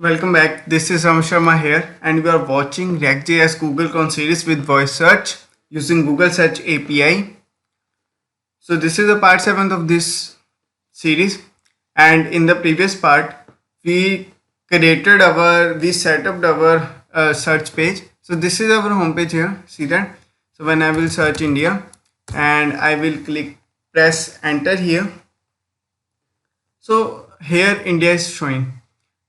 Welcome back. This is Ram Sharma here, and we are watching React.js Google Cron series with voice search using Google Search API. So this is the part 7th of this series, and in the previous part, we set up our search page. So this is our home page here. See that? So when I will search India, and I will press enter here. So here India is showing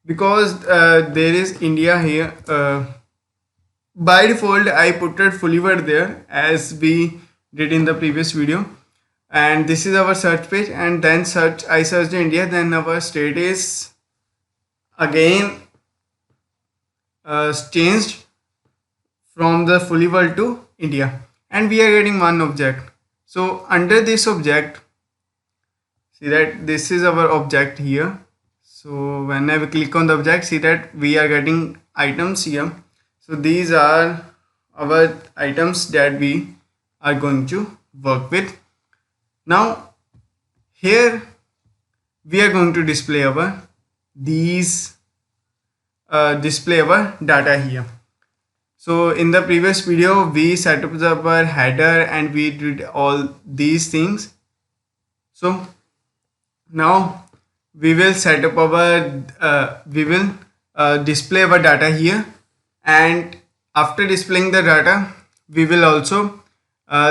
because there is India here. By default I put it fully word there as we did in the previous video, and this is our search page, and then I searched India, then our state is again changed from the fully world to India, and we are getting one object. So under this object, see that this is our object here. So when I click on the object, see that we are getting items here. So these are our items that we are going to work with. Now here we are going to display our data here. So in the previous video we set up our header and we did all these things. So now we will set up our display our data here, and after displaying the data we will also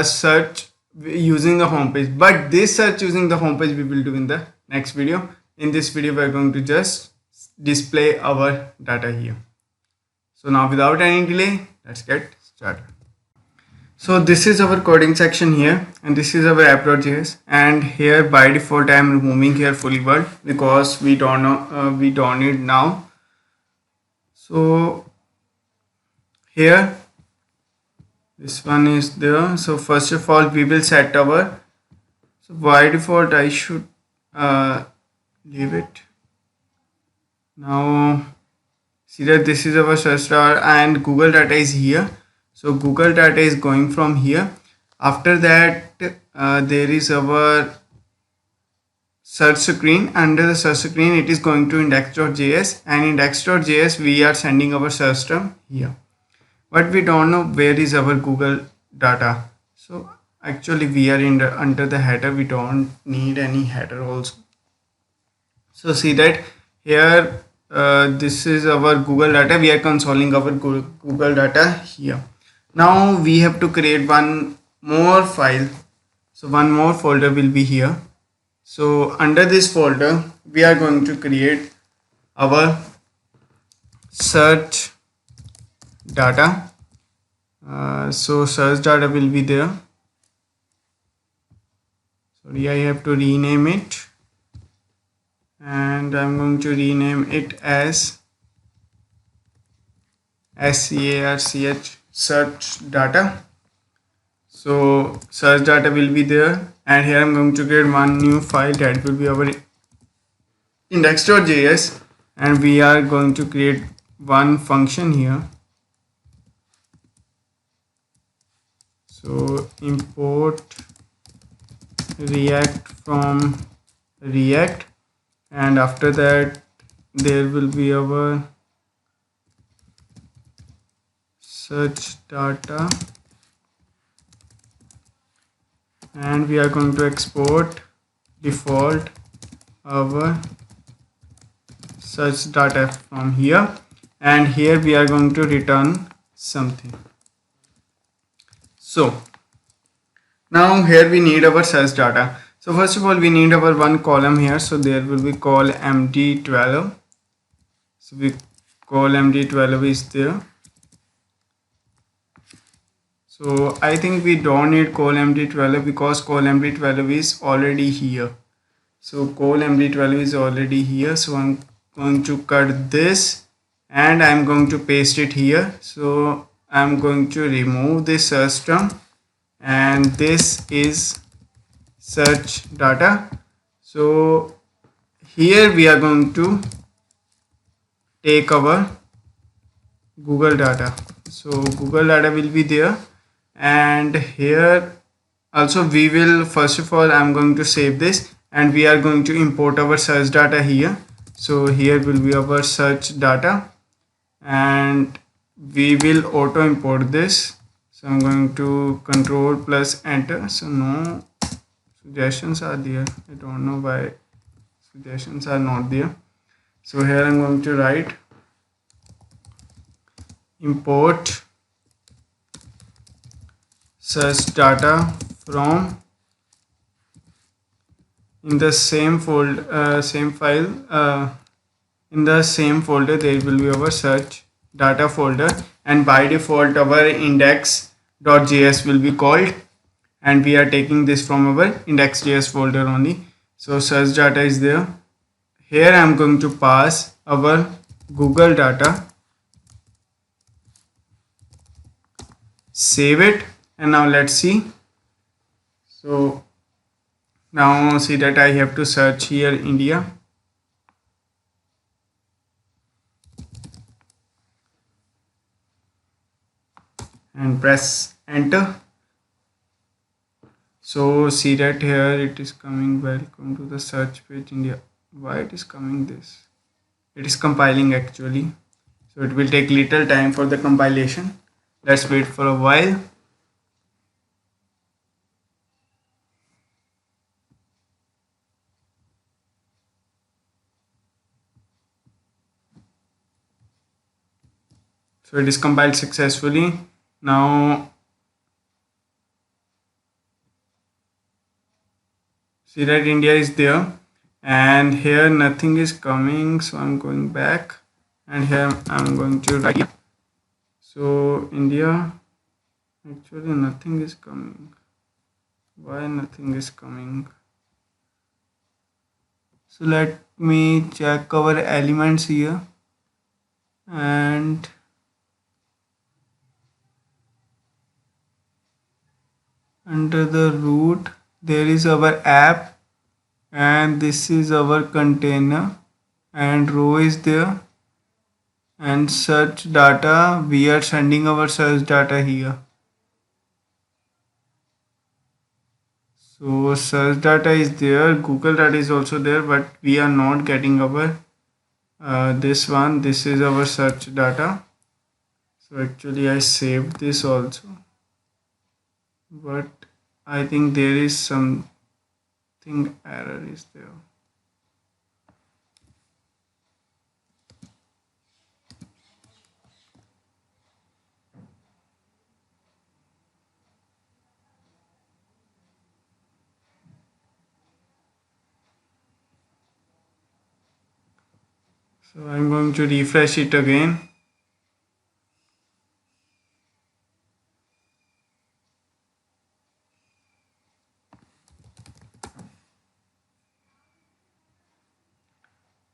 search using the home page, but this search using the home page we will do in the next video. In this video we are going to just display our data here. So now without any delay, let's get started. So this is our coding section here, and this is our app.js, and here by default I am removing here fully world because we don't need now. So here this one is there. So first of all we will set our, so by default I should leave it. Now see that this is our search bar and Google data is here. So Google data is going from here. After that there is our search screen. Under the search screen it is going to index.js, and index.js we are sending our search term here, but we don't know where is our Google data. So actually we are under the header, we don't need any header also. So see that here this is our Google data, we are consoling our Google data here. Now we have to create one more file, so one more folder will be here. So under this folder we are going to create our search data. So search data will be there. Sorry, I have to rename it, and I'm going to rename it as SEARCH search data. So search data will be there, and here I'm going to create one new file that will be our index.js, and we are going to create one function here. So import React from React, and after that there will be our search data, and we are going to export default our search data from here, and here we are going to return something. So now here we need our search data. So first of all we need our one column here, so there will be call md12. So we call md12 is there. So I think we don't need call md12 because call md12 is already here. So call md12 is already here, so I'm going to cut this and I'm going to paste it here. So I'm going to remove this search term, and this is search data. So here we are going to take our Google data. So Google data will be there, and here also we will, first of all I'm going to save this, and we are going to import our search data here. So here will be our search data, and we will auto import this. So I'm going to control plus enter. So no suggestions are there. I don't know why suggestions are not there. So here I'm going to write import search data from in the same folder, same file, in the same folder there will be our search data folder, and by default our index.js will be called, and we are taking this from our index.js folder only. So search data is there. Here I am going to pass our Google data, save it, and now let's see. So now see that I have to search here India. And press enter. So see that here it is coming, welcome to the search page India. Why it is coming this? It is compiling actually. So it will take little time for the compilation. Let's wait for a while. So it is compiled successfully. Now see that India is there, and here nothing is coming. So I'm going back, and here I'm going to write. So India, actually nothing is coming. Why nothing is coming? So let me check our elements here, and under the root there is our app, and this is our container, and row is there, and search data, we are sending our search data here. So search data is there, Google data is also there, but we are not getting our this one. This is our search data. So actually I saved this also, but I think there is something error is there. So I'm going to refresh it again.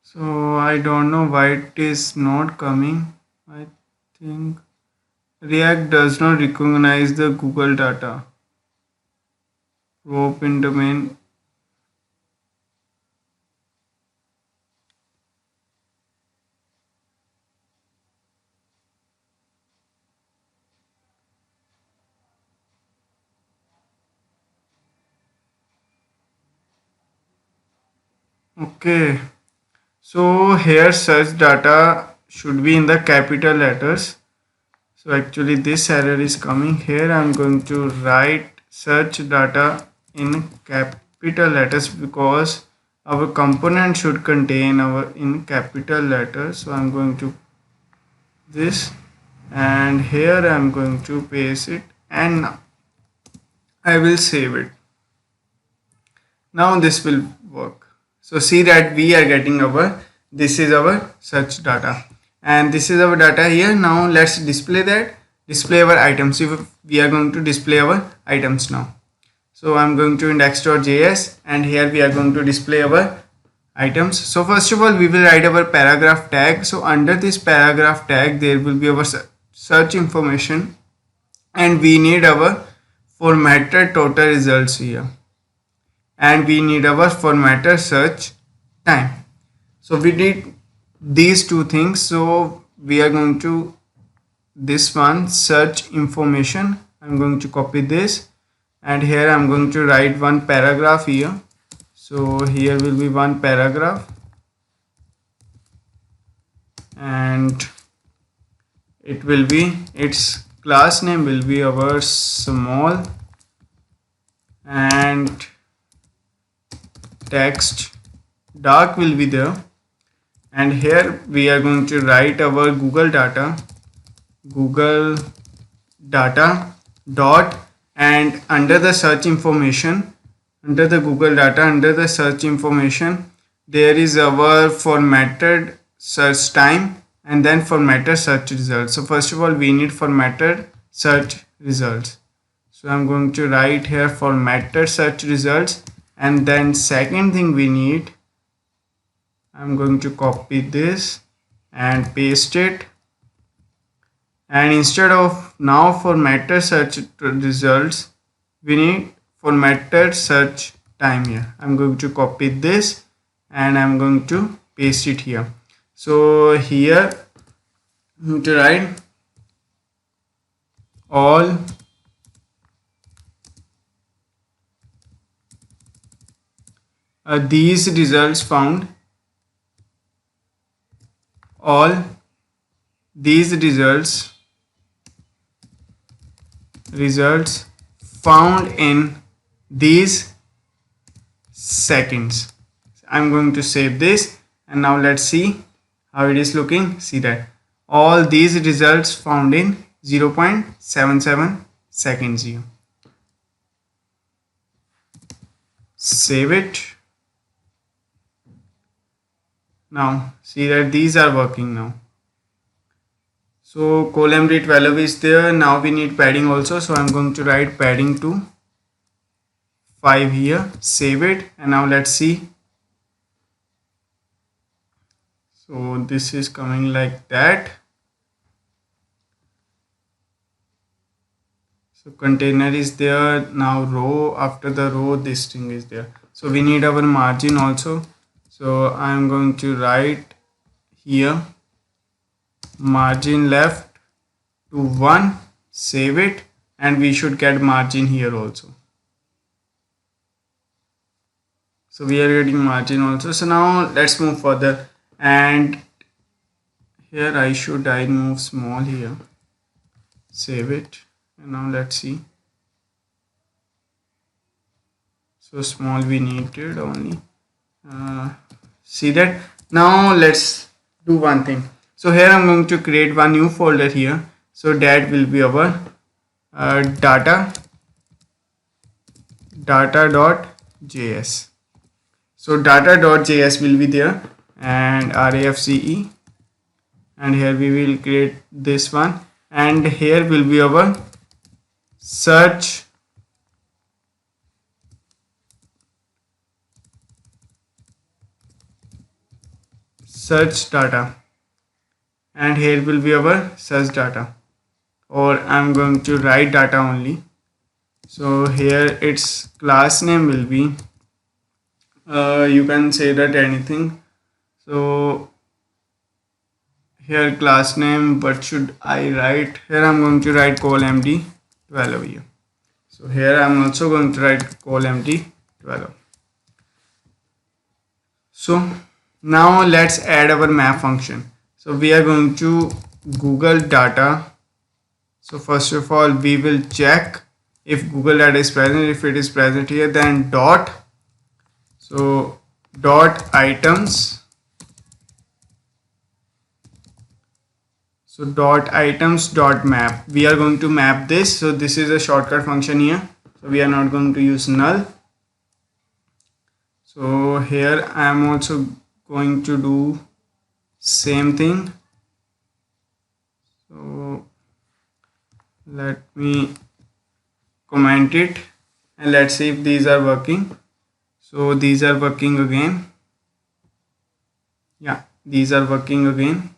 So I don't know why it is not coming. I think React does not recognize the Google data. Open domain. Okay. So here search data should be in the capital letters. So actually this error is coming. Here I'm going to write search data in capital letters because our component should contain our in capital letters. So I'm going to this, and here I'm going to paste it, and now I will save it. Now this will work. So see that we are getting our, this is our search data, and this is our data here. Now let's display that, display our items. If we are going to display our items now. So I'm going to index.js, and here we are going to display our items. So first of all we will write our paragraph tag. So under this paragraph tag there will be our search information, and we need our formatted total results here, and we need our formatter search time. So we need these two things. So we are going to this one search information. I'm going to copy this, and here I'm going to write one paragraph here. So here will be one paragraph, and it will be, its class name will be our small, and text dark will be there. And here we are going to write our Google data dot, and under the search information, under the Google data, under the search information, there is our formatted search time and then formatted search results. So first of all we need formatted search results. So I'm going to write here formatted search results, and then second thing we need, I'm going to copy this and paste it, and instead of now formatted search results we need formatted search time here. I'm going to copy this and I'm going to paste it here. So here I'm going to write all these results found, all these results found in these seconds. I'm going to save this, and now let's see how it is looking. See that all these results found in 0.77 seconds here. Save it. Now see that these are working now. So colMD12 is there. Now we need padding also, so I'm going to write padding to 5 here. Save it, and now let's see. So this is coming like that. So container is there. Now row, after the row this thing is there. So we need our margin also. So I'm going to write here margin left to 1. Save it, and we should get margin here also. So we are getting margin also. So now let's move further, and here I move small here. Save it, and now let's see. So small we needed only. See that. Now let's do one thing. So here I'm going to create one new folder here. So that will be our data.js. So data.js will be there, and RAFCE, and here we will create this one, and here will be our search data, and here will be our search data, or I'm going to write data only. So here its class name will be, you can say that anything. So here class name, what should I write? Here I'm going to write colMD12 here. So here I'm also going to write colMD12. So now let's add our map function. So we are going to Google data. So first of all we will check if Google data is present. If it is present here, then dot, so dot items, so dot items dot map. We are going to map this. So this is a shortcut function here, so we are not going to use null. So here I am also going to do same thing. So let me comment it, and let's see if these are working. So these are working again. Yeah, these are working again.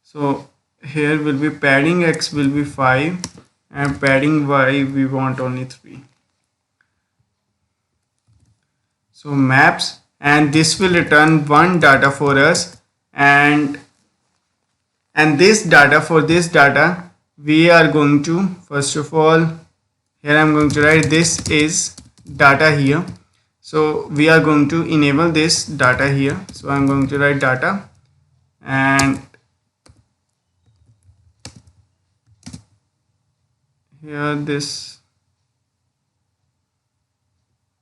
So here will be padding X will be 5, and padding Y we want only 3. So maps, and this will return one data for us, and this data, for this data we are going to, first of all here I'm going to write this is data here. So we are going to enable this data here. So I'm going to write data, and here this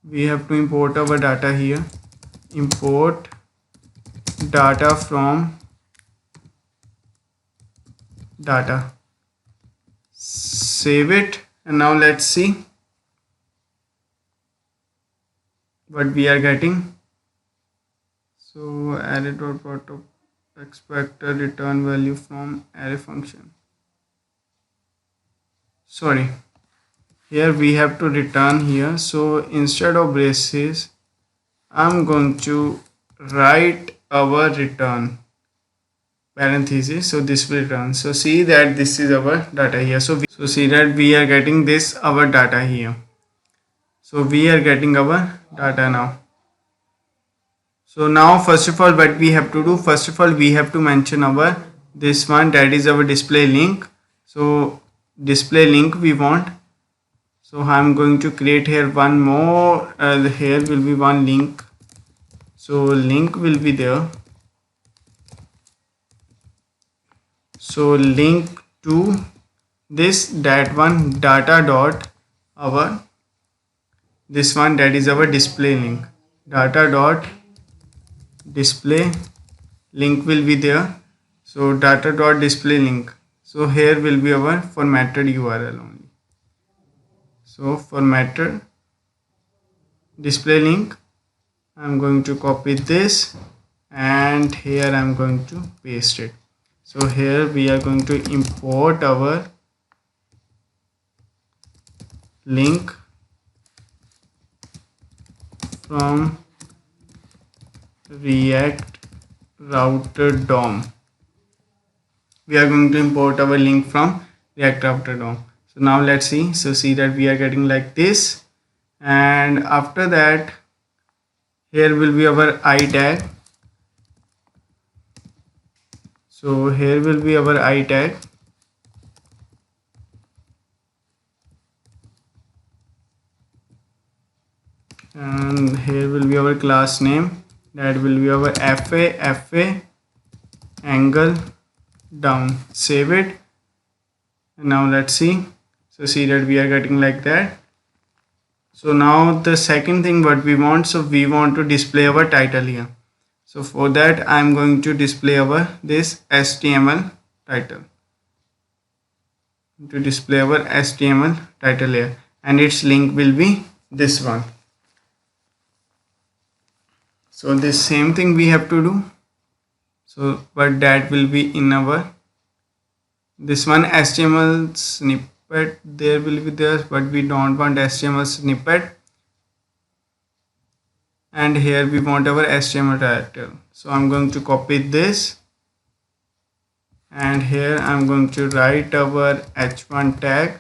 we have to import our data here. Import data from data. Save it, and now let's see what we are getting. So array.auto expect a return value from array function. Sorry, here we have to return here. So instead of braces, I'm going to write our return parenthesis. So this will return. So see that this is our data here. So see that we are getting this our data here. So we are getting our data now. So now first of all what we have to do, first of all we have to mention our this one, that is our display link. So display link we want. So I'm going to create here one more, here will be one link. So link will be there. So link to this, that one, data dot our this one, that is our display link. Data dot display link will be there. So data dot display link. So here will be our formatted URL only. So formatted display link, I'm going to copy this, and here I'm going to paste it. So here we are going to import our link from React Router DOM. We are going to import our link from React Router DOM. So now let's see. So see that we are getting like this, and after that here will be our I tag. So here will be our I tag, and here will be our class name, that will be our FA angle down. Save it, and now let's see. So see that we are getting like that. So now the second thing what we want, so we want to display our title here. So for that I'm going to display our this HTML title, to display our HTML title here, and its link will be this one. So this same thing we have to do. So but that will be in our this one HTML snippet, there will be there, but we don't want HTML snippet, and here we want our HTML title. So I'm going to copy this, and here I'm going to write our h1 tag,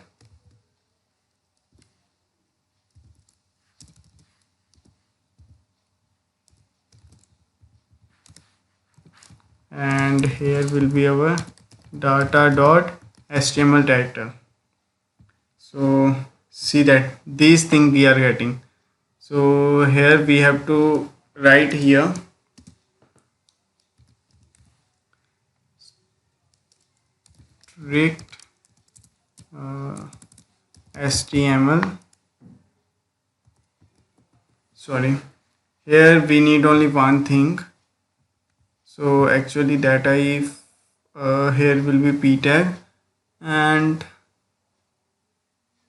and here will be our data dot HTML title. So see that these things we are getting. So here we have to write here strict HTML. Sorry, here we need only one thing. So actually data if here will be p tag, and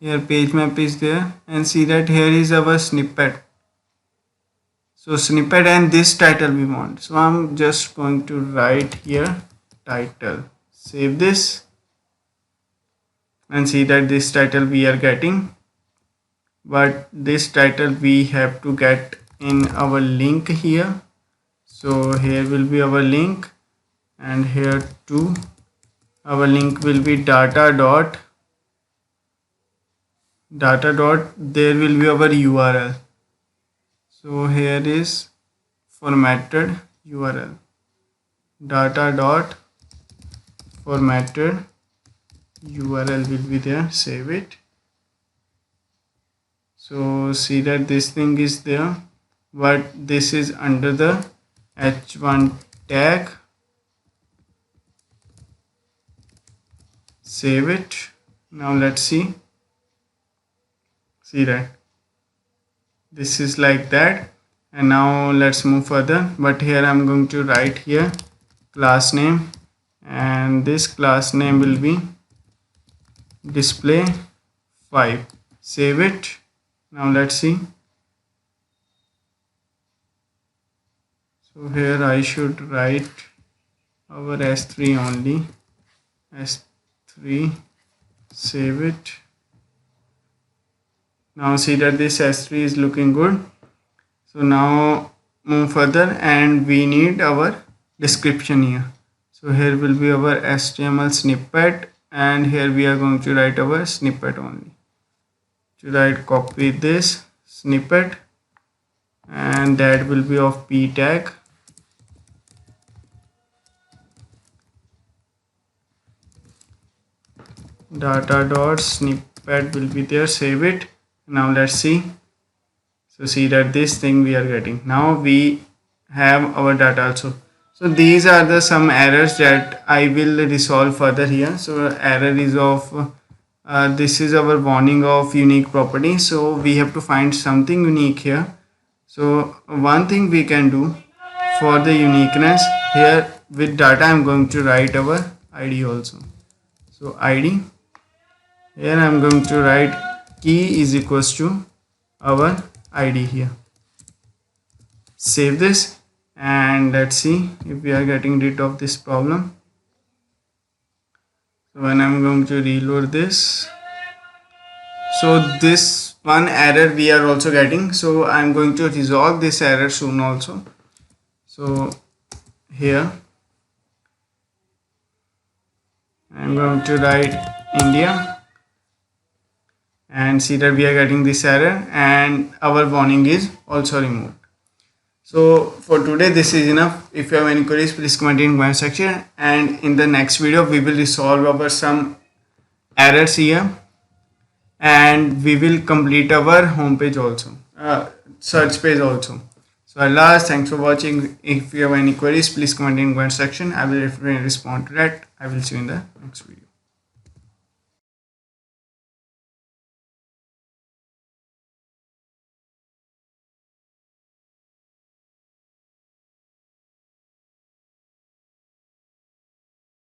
here page map is there, and see that here is our snippet. So snippet and this title we want. So I'm just going to write here title. Save this, and see that this title we are getting, but this title we have to get in our link here. So here will be our link, and here too our link will be data dot there will be our URL. So here is formatted URL, data dot formatted URL will be there. Save it. So see that this thing is there. but this is under the h1 tag. Save it. Now let's see that this is like that. And now let's move further, but here I'm going to write here class name, and this class name will be display 5. Save it. Now let's see. So here I should write our s3 only, s3. Save it. Now see that this s3 is looking good. So now move further, and we need our description here. So here will be our HTML snippet, and here we are going to write our snippet only. To write, copy this snippet, and that will be of p tag. Data.snippet will be there. Save it. Now let's see. So see that this thing we are getting. Now we have our data also. So these are the some errors that I will resolve further here. So error is of this is our warning of unique property. So we have to find something unique here. So one thing we can do for the uniqueness here, with data I'm going to write our ID also. So ID, here I'm going to write key is equals to our ID here. Save this, and let's see if we are getting rid of this problem. So when I'm going to reload this, so this one error we are also getting. So I'm going to resolve this error soon also. So here I'm going to write India, and see that we are getting this error, and our warning is also removed. So for today this is enough. If you have any queries, please comment in comment section, and in the next video we will resolve our some errors here, and we will complete our home page also, search page also. So at last, thanks for watching. If you have any queries, please comment in comment section. I will definitely respond to that. I will see you in the next video.